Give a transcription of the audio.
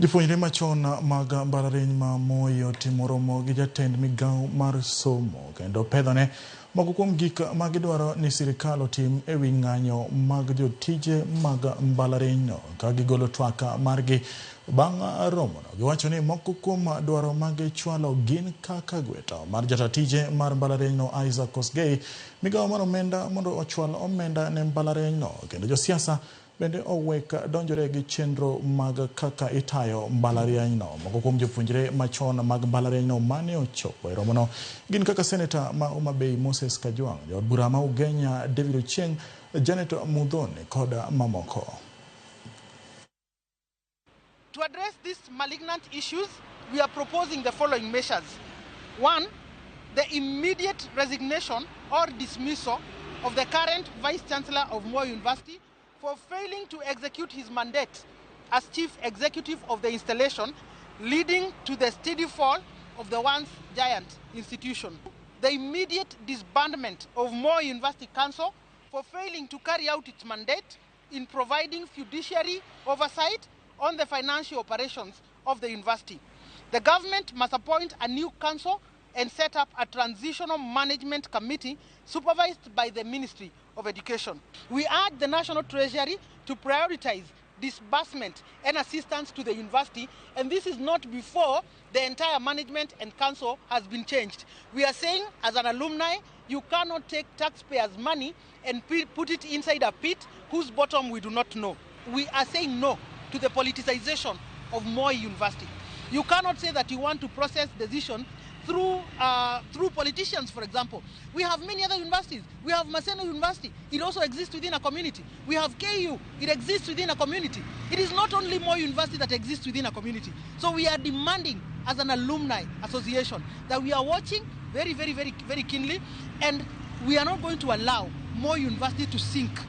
Jopuonjre machon mag mbalariany ma Moi otimo romo gi jatend migawo mar somo kendo pedhone moko kuom gik ma gidwaro ni sirkal otim e wi ng'anyo mag jotije mag mbalarianyno ka gigolo twak margi bang' romono. Giwacho ni moko kuom dwaro mag chwalo gin kaka gweto mar jataa tije mar mbalarianyno ogwee, migawo mar omenda mondo ochwal omenda ne mbalarianyno kendo josiasa bende owek donjore gi chenro mag kaka itayo mbalarianyno. Moko kuom jopuonjre machon mag mbalarianyno mane ochopo e romono gin kaka seneta ma Homa Bay Moses Kajwang', jaod bura ma Ugenya David Ochieng', Janet Mudhoni kod mamoko. To address these malignant issues, we are proposing the following measures. One, the immediate resignation or dismissal of the current Vice Chancellor of Moi University for failing to execute his mandate as Chief Executive of the installation, leading to the steady fall of the once giant institution. The immediate disbandment of Moi University Council for failing to carry out its mandate in providing fiduciary oversight on the financial operations of the university. The government must appoint a new council and set up a transitional management committee supervised by the Ministry of Education. We urge the National Treasury to prioritize disbursement and assistance to the university, and this is not before the entire management and council has been changed. We are saying, as an alumni, you cannot take taxpayers' money and put it inside a pit whose bottom we do not know. We are saying no to the politicization of Moi University. You cannot say that you want to process decisions through politicians, for example. We have many other universities. We have Maseno University. It also exists within a community. We have KU. It exists within a community. It is not only Moi University that exists within a community. So we are demanding, as an alumni association, that we are watching very, very, very, very keenly, and we are not going to allow Moi University to sink.